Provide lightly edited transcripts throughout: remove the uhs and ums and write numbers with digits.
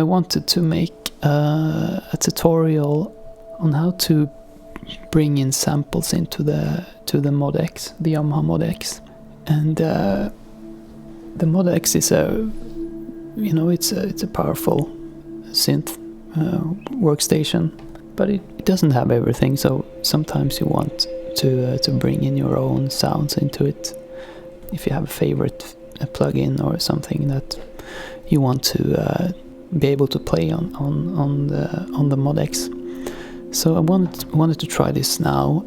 I wanted to make a tutorial on how to bring in samples into the MODX, the Yamaha MODX, and the MODX is it's a powerful synth workstation, but it doesn't have everything. So sometimes you want to bring in your own sounds into it. If you have a favorite plugin or something that you want to be able to play on the MODX. So I wanted to try this now,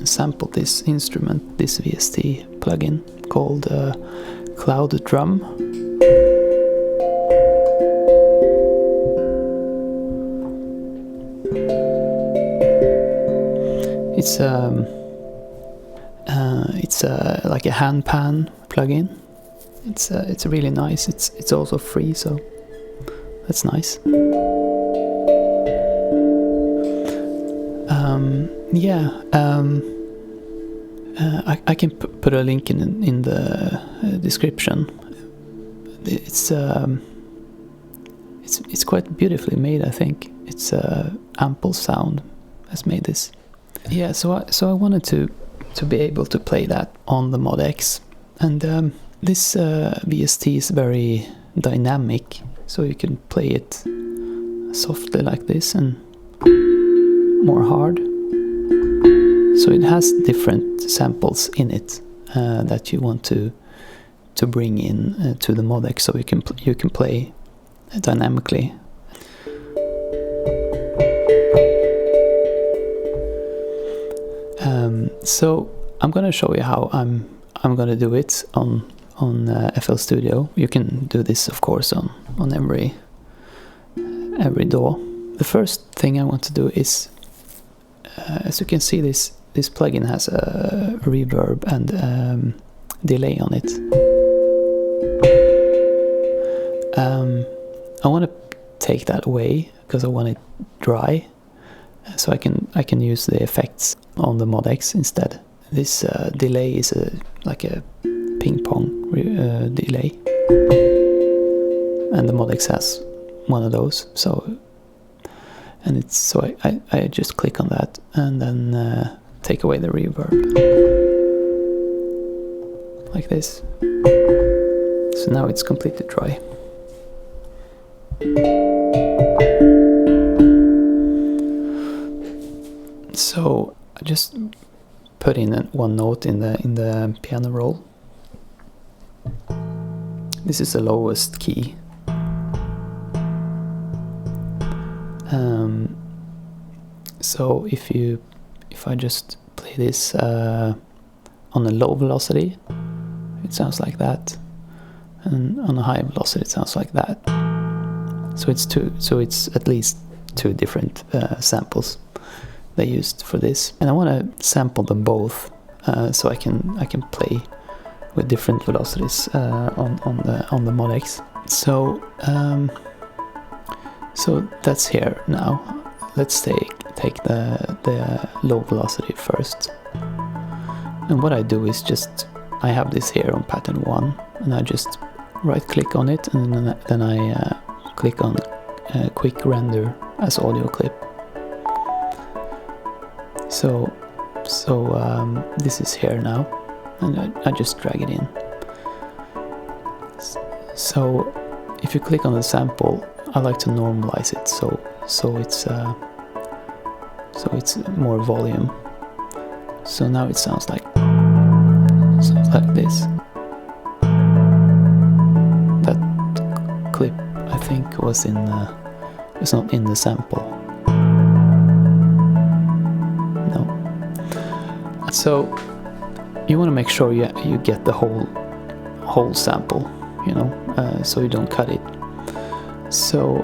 sample this instrument, this VST plugin called Cloudrum. It's like a hand pan plugin. It's really nice. It's also free, so that's nice. I can put a link in the description. It's quite beautifully made, I think. It's Ample Sound has made this. Yeah, so I wanted to be able to play that on the MODX, and this VST is very dynamic, so you can play it softly like this and more hard. So it has different samples in it that you want to bring in to the MODX, so you can play dynamically. So I'm gonna show you how I'm gonna do it on FL Studio. You can do this, of course, on every DAW. The first thing I want to do is, as you can see, this plugin has a reverb and delay on it. I want to take that away because I want it dry, so I can use the effects on the MODX instead. This delay is like a ping pong delay, and the MODX has one of those. I just click on that and then take away the reverb like this. So now it's completely dry. So I just put in one note in the piano roll. This is the lowest key. So if I just play this on a low velocity, it sounds like that, and on a high velocity it sounds like that. So it's at least two different samples they used for this, and I want to sample them both so I can play with different velocities on the MODX. So that's here now. Let's take the low velocity first, and what I do is I have this here on pattern 1, and I just right click on it, and then I click on quick render as audio clip. So this is here now, and I just drag it in. So if you click on the sample, I like to normalize it so it's more volume. So now it sounds like this. That clip, I think, was it's not in the sample. No. So you want to make sure you get the whole sample, so you don't cut it. So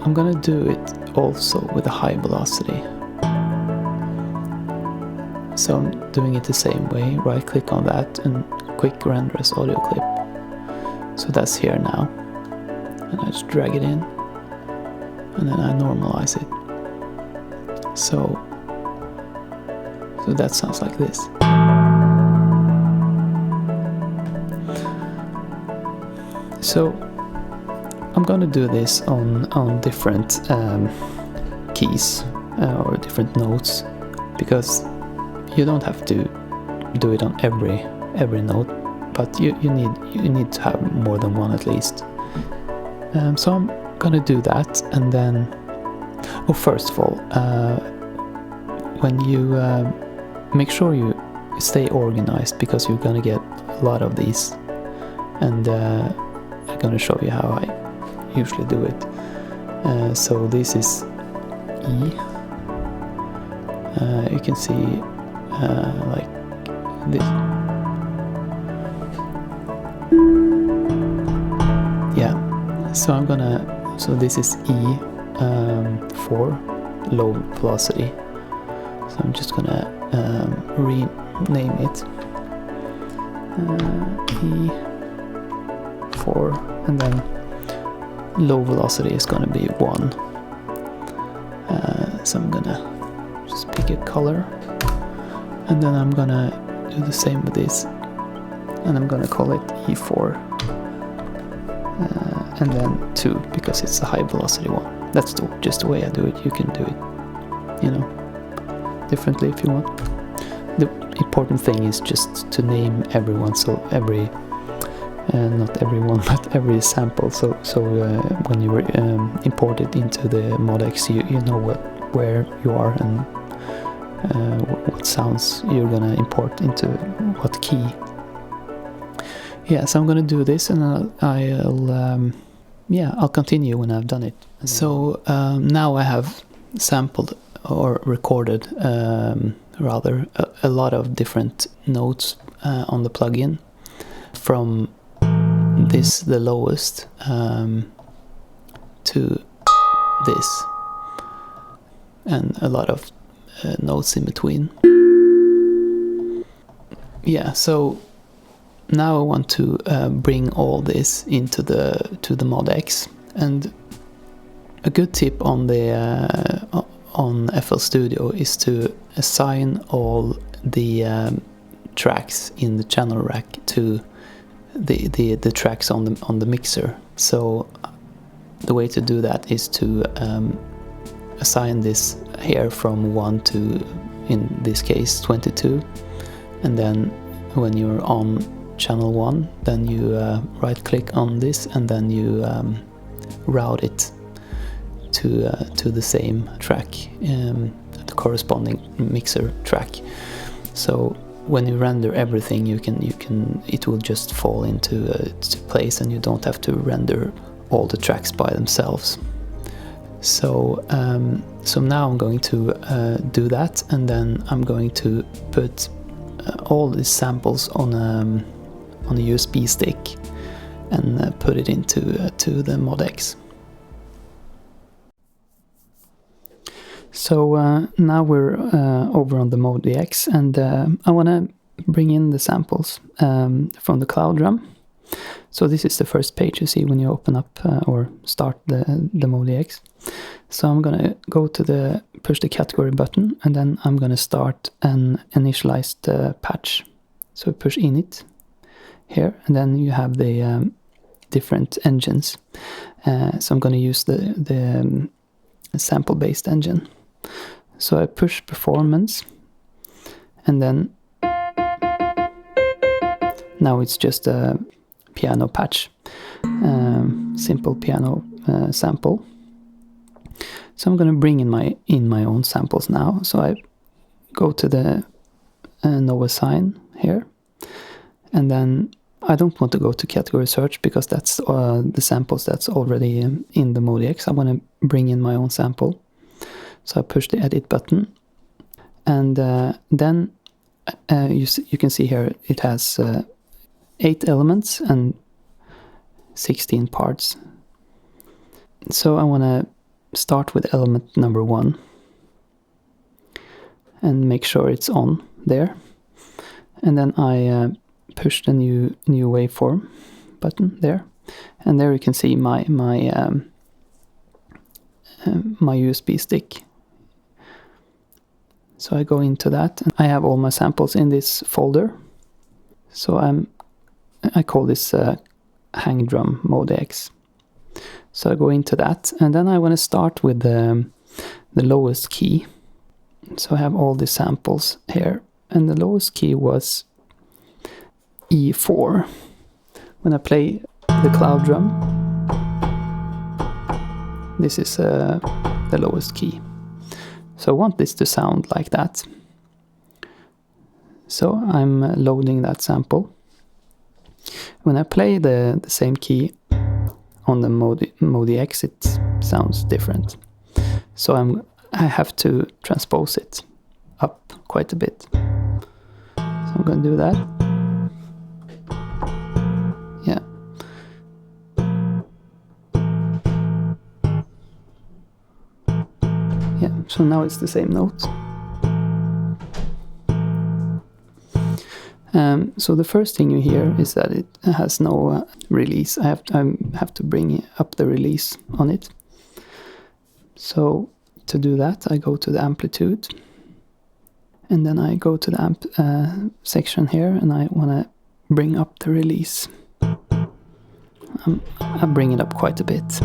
I'm gonna do it also with a high velocity. So I'm doing it the same way. Right click on that and quick render as audio clip. So that's here now, and I just drag it in, and then I normalize it. So that sounds like this. So I'm gonna do this on different keys or different notes, because you don't have to do it on every note, but you need to have more than one at least. So I'm gonna do that, and then first of all, when you make sure you stay organized, because you're gonna get a lot of these, and I'm gonna show you how I usually do it. So this is E. You can see like this. Yeah, so this is E for low velocity. So I'm just gonna rename it E4, and then low velocity is gonna be 1. So I'm gonna just pick a color, and then I'm gonna do the same with this, and I'm gonna call it E4, and then 2, because it's a high velocity one. That's just the way I do it. You can do it, you know, differently if you want. The important thing is just to name everyone, so every not everyone, but every sample, so when you import it into the MODX, you know where you are and what sounds you're gonna import into what key. Yeah, so I'm gonna do this, and I'll continue when I've done it. So now I have sampled or recorded rather a lot of different notes on the plugin, from this, the lowest, to this, and a lot of notes in between. Yeah, so now I want to bring all this into the MODX, and a good tip on the on FL Studio is to assign all the tracks in the channel rack to the tracks on the mixer. So the way to do that is to assign this here from 1 to, in this case, 22, and then when you're on channel 1, then you right click on this, and then you route it to the same track, the corresponding mixer track. So when you render everything, it will just fall into place, and you don't have to render all the tracks by themselves. So now I'm going to do that, and then I'm going to put all these samples on a USB stick and put it into the MODX. So now we're over on the MODX, and I want to bring in the samples from the Cloudrum. So this is the first page you see when you open up or start the MODX. So I'm gonna go to push the category button, and then I'm gonna start an initialized patch. So push init here, and then you have the different engines. So I'm gonna use the sample-based engine. So I push performance, and then now it's just a piano patch, simple piano sample. So I'm going to bring in my own samples now. So I go to the no assign here, and then I don't want to go to category search, because that's the samples that's already in the MODX. I want to bring in my own sample. So I push the edit button, and then you can see here it has 8 elements and 16 parts. So I want to start with element number 1 and make sure it's on there, and then I push the new waveform button there, and there you can see my USB stick. So I go into that, and I have all my samples in this folder. So I call this hang drum MODX. So I go into that, and then I want to start with the lowest key. So I have all the samples here, and the lowest key was E4. When I play the Cloudrum, this is the lowest key. So I want this to sound like that. So I'm loading that sample. When I play the same key on the MODX, it sounds different. So I have to transpose it up quite a bit. So I'm going to do that. Yeah. Yeah, so now it's the same note. So the first thing you hear is that it has no release. I have to bring up the release on it. So to do that, I go to the amplitude, and then I go to the amp section here, and I want to bring up the release. I bring it up quite a bit.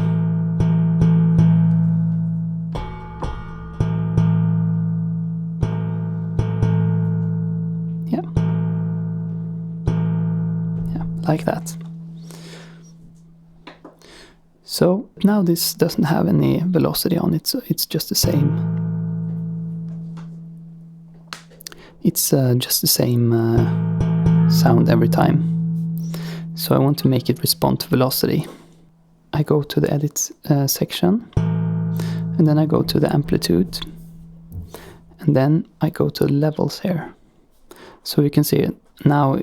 Like that. So now this doesn't have any velocity on it, so it's just the same. It's just the same sound every time. So I want to make it respond to velocity. I go to the edit section, and then I go to the amplitude, and then I go to the levels here. So you can see it now.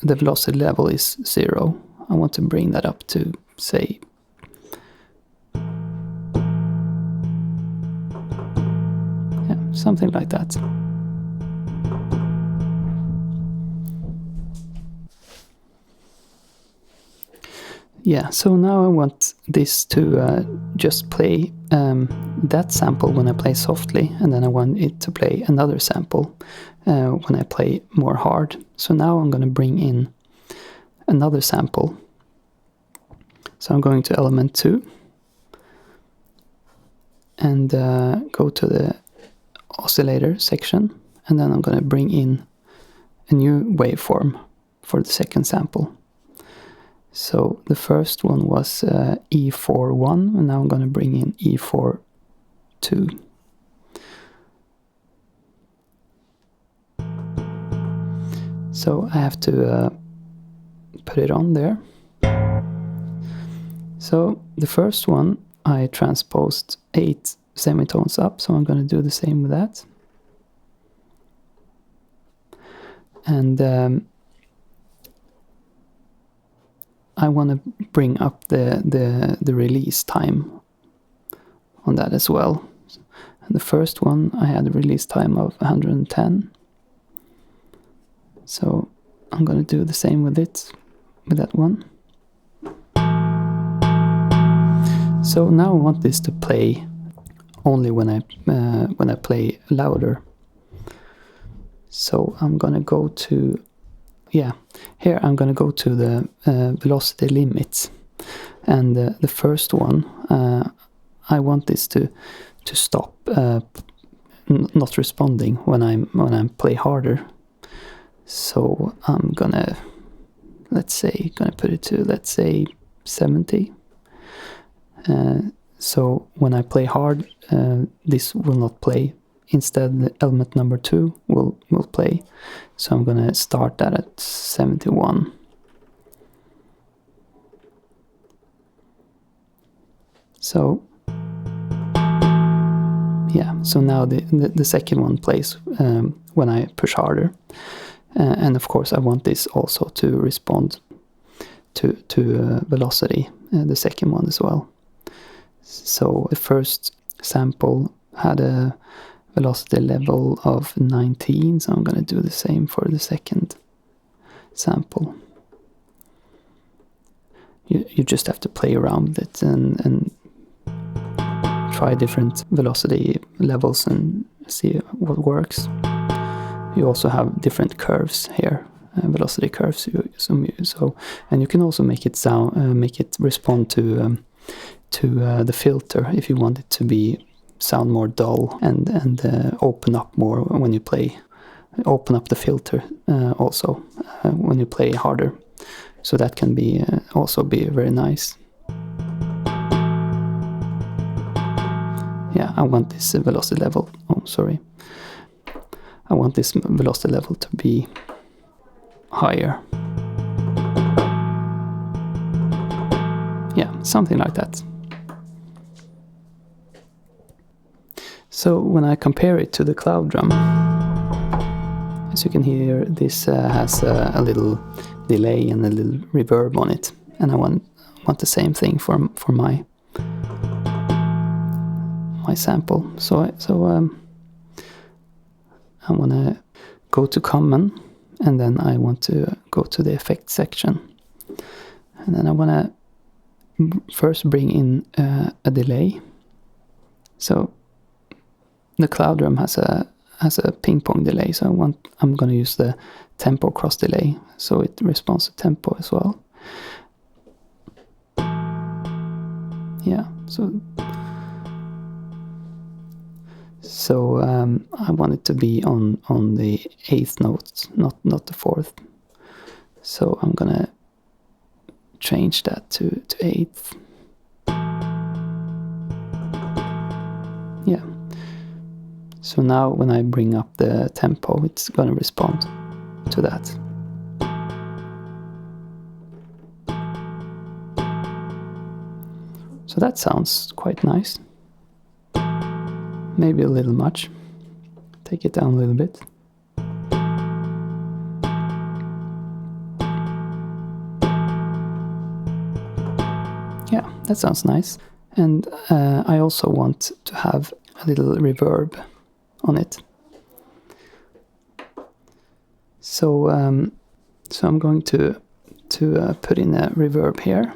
The velocity level is 0. I want to bring that up to, say, yeah, something like that. Yeah, so now I want this to just play that sample when I play softly, and then I want it to play another sample when I play more hard. So now I'm going to bring in another sample. So I'm going to element 2 and go to the oscillator section, and then I'm going to bring in a new waveform for the second sample. So the first one was E4.1, and now I'm going to bring in E4.2. So I have to put it on there. So the first one I transposed 8 semitones up, so I'm going to do the same with that. And I want to bring up the release time on that as well. And the first one I had a release time of 110. So I'm going to do the same with that one. So now I want this to play only when I play louder. So I'm going to go to, yeah, here I'm going to go to the velocity limits, and the first one I want this to stop not responding when I play harder. So I'm gonna put it to, let's say, 70. So when I play hard, this will not play. Instead, the element number 2 will play. So I'm gonna start that at 71. So yeah, so now the second one plays when I push harder. And of course I want this also to respond to velocity, the second one as well. So the first sample had a velocity level of 19, so I'm going to do the same for the second sample. You just have to play around with it and try different velocity levels and see what works. You also have different curves here, velocity curves. So and you can also make it respond to to the filter if you want it to sound more dull, and open up more when you play. Open up the filter also when you play harder. So that can be also be very nice. Yeah, I want this velocity level. Oh, sorry. I want this velocity level to be higher. Yeah, something like that. So when I compare it to the Cloudrum, as you can hear, this has a little delay and a little reverb on it, and I want the same thing for my sample. So I want to go to Common, and then I want to go to the Effects section, and then I want to first bring in a delay. So the Cloudrum has a ping pong delay, so I'm going to use the tempo cross delay, so it responds to tempo as well. Yeah, so I want it to be on the 8th note, not the 4th. So I'm gonna change that to 8th. Yeah. So now when I bring up the tempo, it's gonna respond to that. So that sounds quite nice. Maybe a little much. Take it down a little bit. Yeah, that sounds nice. And I also want to have a little reverb on it. So I'm going to put in a reverb here.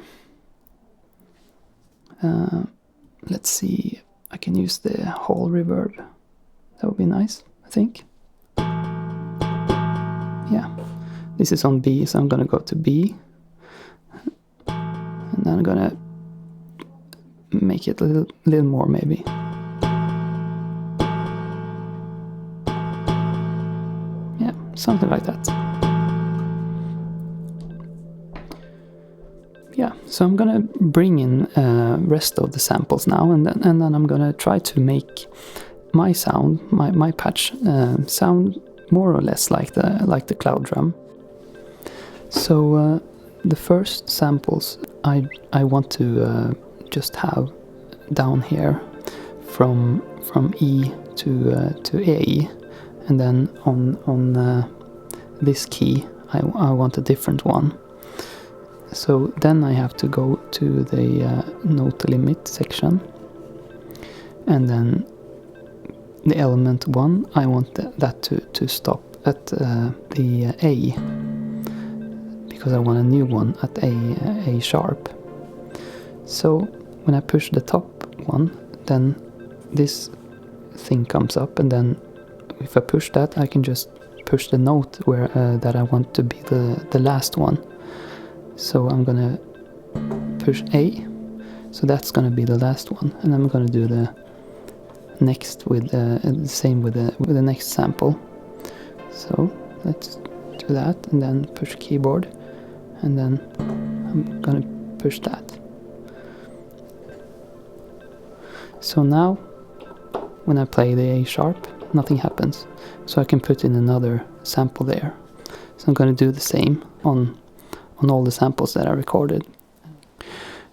Let's see, I can use the whole reverb. That would be nice, I think. Yeah, this is on B, so I'm gonna go to B, and then I'm gonna make it a little more maybe. Yeah, something like that. Yeah, so I'm gonna bring in rest of the samples now, and then I'm gonna try to make my sound, my patch, sound more or less like the Cloudrum. So the first samples I want to just have down here from E to A, and then on this key I want a different one. So then I have to go to the note limit section, and then the element 1, I want that to stop at the A, because I want a new one at A sharp. So when I push the top one, then this thing comes up, and then if I push that, I can just push the note where that I want to be the last one. So I'm gonna push A, so that's gonna be the last one, and I'm gonna do the next with the same with the next sample. So let's do that, and then push keyboard, and then I'm gonna push that. So now when I play the A sharp, nothing happens, so I can put in another sample there. So I'm gonna do the same on all the samples that I recorded.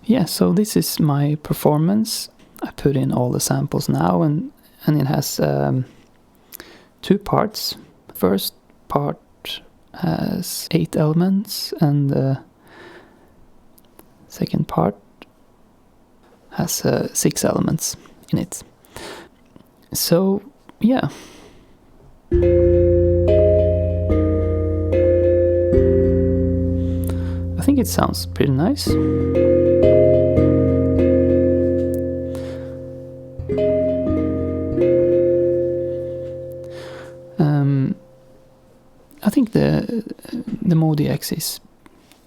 Yeah, so this is my performance. I put in all the samples now, and it has 2 parts. First part has 8 elements, and the second part has 6 elements in it. So yeah. I think it sounds pretty nice. I think the MODX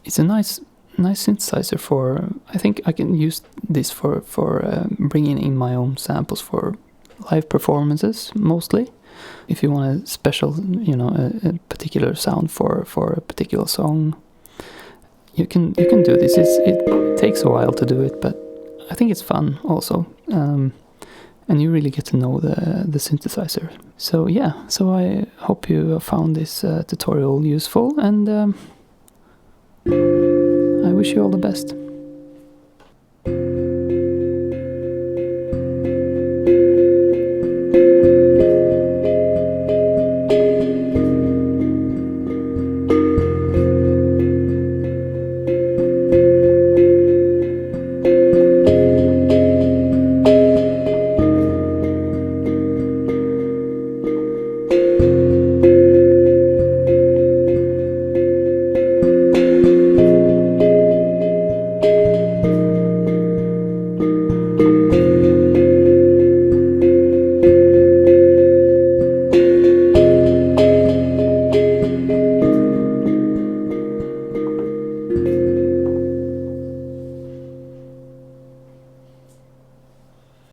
is a nice nice synthesizer for. I think I can use this for bringing in my own samples for live performances mostly. If you want a special, you know, a particular sound for a particular song, you can do this. It takes a while to do it, but I think it's fun also, and you really get to know the synthesizer. So yeah, so I hope you found this tutorial useful, and I wish you all the best.